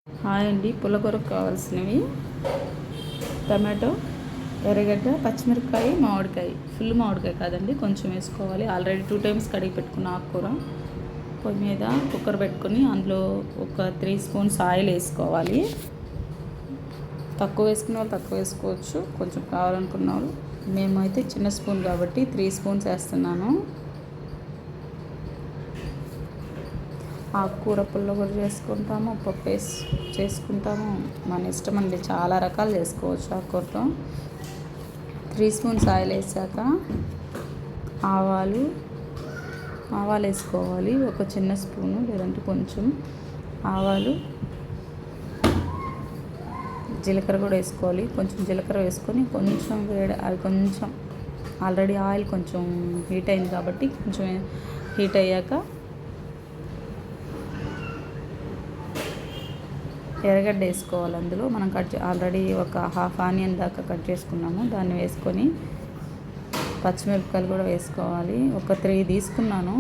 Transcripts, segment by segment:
Hi అండి. పుల్లకూరకు కావాల్సినవి tomato, ఎర్రగడ్డ, పచ్చిమిరపకాయ, మామిడికాయ. ఫుల్ మామిడికాయ కాదండి, కొంచెం వేసుకోవాలి. ఆల్రెడీ 2 టైమ్స్ కడిగి పెట్టుకున్న ఆకుకూర. పొయ్యి మీద కుక్కర్ పెట్టుకొని అందులో ఒక 3 స్పూన్స్ ఆయిల్ వేసుకోవాలి. తక్కువ వేసుకున్న వాళ్ళు తక్కువ వేసుకోవచ్చు, కొంచెం కావాలనుకున్న వాళ్ళు. మేమైతే చిన్న స్పూన్ కాబట్టి 3 స్పూన్స్ వేస్తున్నాను. ఆకుకూర పుల్లగూర చేసుకుంటాము, పప్పు చేసుకుంటాము, మన ఇష్టం అండి. చాలా రకాలు చేసుకోవచ్చు ఆకుకూరతో. 3 స్పూన్స్ ఆయిల్ వేసాక ఆవాలు వేసుకోవాలి. ఒక చిన్న స్పూను లేదంటే కొంచెం ఆవాలు, జీలకర్ర కూడా వేసుకోవాలి. కొంచెం జీలకర్ర వేసుకొని కొంచెం అవి కొంచెం ఆల్రెడీ ఆయిల్ కొంచెం హీట్ అయింది కాబట్టి కొంచెం హీట్ అయ్యాక ఎర్రగడ్డ వేసుకోవాలి. అందులో మనం ఆల్రెడీ ఒక హాఫ్ ఆనియన్ దాకా కట్ చేసుకున్నాము, దాన్ని వేసుకొని పచ్చిమిరపకాయలు కూడా వేసుకోవాలి. ఒక 3 తీసుకున్నాను.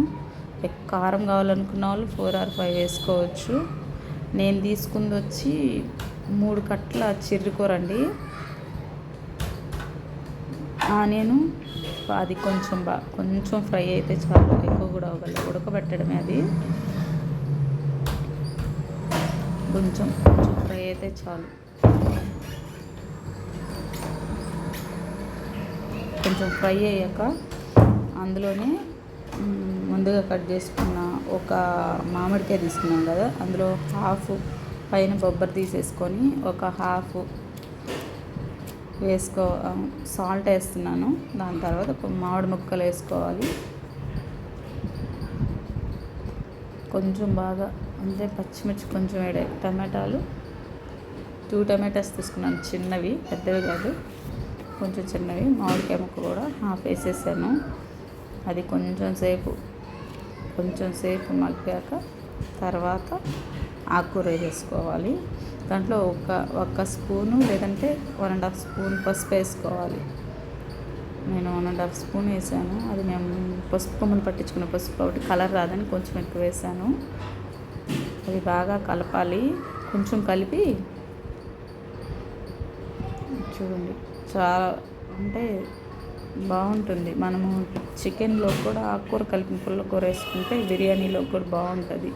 కారం కావాలనుకున్న వాళ్ళు 4 or 5 వేసుకోవచ్చు. నేను తీసుకుంది వచ్చి 3 కట్టల చిర్రికూర అండి. ఆనియను అది కొంచెం ఫ్రై అయితే చాలు, ఎక్కువ కూడా అవ్వాలి. ఉడకబెట్టడమే అది. కొంచెం ఫ్రై అయితే చాలు. కొంచెం ఫ్రై అయ్యాక అందులోనే ముందుగా కట్ చేసుకున్న ఒక మామిడికాయ తీసుకున్నాం కదా, అందులో హాఫ్ పైన బొబ్బరి తీసేసుకొని ఒక హాఫ్ సాల్ట్ వేస్తున్నాను. దాని తర్వాత మామిడి ముక్కలు వేసుకోవాలి. కొంచెం బాగా అంటే పచ్చిమిర్చి కొంచెం వేడాయి. టమాటాలు 2 టమాటాస్ తీసుకున్నాను, చిన్నవి, పెద్దవి కాదు, కొంచెం చిన్నవి. మామిడికాయ ముక్క కూడా హాఫ్ వేసేసాను. అది కొంచెం సేపు మగ్గాక తర్వాత ఆకుకూర వేసుకోవాలి. దాంట్లో ఒక స్పూను లేదంటే 1.5 స్పూన్ పసుపు వేసుకోవాలి. నేను 1.5 స్పూన్ వేసాను. అది మేము పసుపు కొమ్మలు పట్టించుకున్న పసుపు కాబట్టి కలర్ రాదని కొంచెం ఎక్కువ వేసాను. అది బాగా కలపాలి. కొంచెం కలిపి చూడండి, చాలా అంటే బాగుంటుంది. మనము చికెన్లో కూడా ఆకుకూర కలిపిన పుల్లకూర వేసుకుంటే బిర్యానీలో కూడా బాగుంటుంది.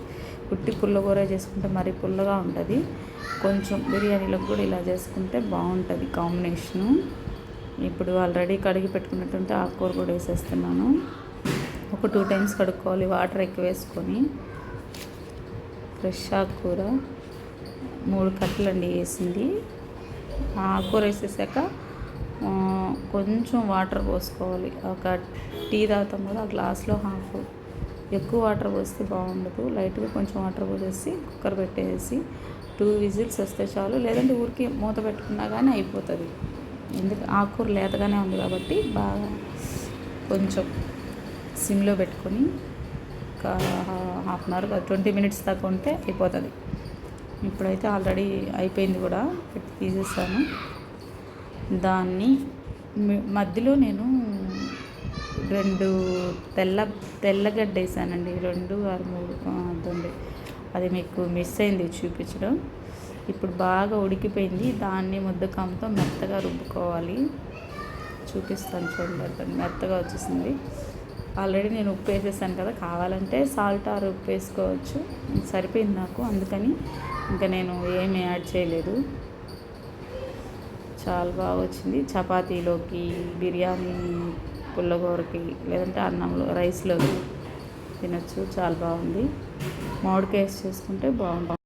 పుట్టి పుల్లకూర చేసుకుంటే మరీ పుల్లగా ఉంటుంది. కొంచెం బిర్యానీలో కూడా ఇలా చేసుకుంటే బాగుంటుంది కాంబినేషను. ఇప్పుడు ఆల్రెడీ కడిగి పెట్టుకున్నట్టుంటే ఆకుకూర కూడా వేసేస్తున్నాను. ఒక 2 టైమ్స్ కడుక్కోవాలి, వాటర్ ఎక్కువ వేసుకొని. ఫ్రెష్ ఆకుకూర 3 కట్టలండి వేసింది. ఆకుకూర వేసేసాక కొంచెం వాటర్ పోసుకోవాలి. ఒక టీ తాగుతాం కదా, ఆ గ్లాస్లో హాఫ్. ఎక్కువ వాటర్ పోస్తే బాగుండదు. లైట్గా కొంచెం వాటర్ పోసేసి కుక్కర్ పెట్టేసి 2 విజిల్స్ వస్తే చాలు. లేదంటే ఊరికి మూత పెట్టుకున్నా కానీ అయిపోతుంది. ఆకుకూర లేతగానే ఉంది కాబట్టి బాగా కొంచెం సిమ్లో పెట్టుకొని ఒక హాఫ్ అన్ అవర్ 20 minutes దాకా ఉంటే అయిపోతుంది. ఇప్పుడైతే ఆల్రెడీ అయిపోయింది కూడా, పెట్టి తీసేసాను. దాన్ని మధ్యలో నేను 2 తెల్లగడ్డ వేసానండి. 2 or 3 అదండి, అది మీకు మిస్ అయింది చూపించడం. ఇప్పుడు బాగా ఉడికిపోయింది. దాన్ని ముద్దకంతో మెత్తగా రుబ్బుకోవాలి. చూపిస్తాను చూడండి, మెత్తగా వచ్చేసింది. ఆల్రెడీ నేను ఉప్పు వేసేసాను కదా, కావాలంటే సాల్ట్ ఆర్ ఉప్పు వేసుకోవచ్చు. సరిపోయింది నాకు, అందుకని ఇంకా నేను ఏమీ యాడ్ చేయలేదు. చాలా బాగా వచ్చింది. చపాతీలోకి, బిర్యానీ, పుల్లగూరకి, లేదంటే అన్నంలో, రైస్లోకి తినచ్చు. చాలా బాగుంది. మామిడికాయ వేసి చేసుకుంటే బాగుంటుంది.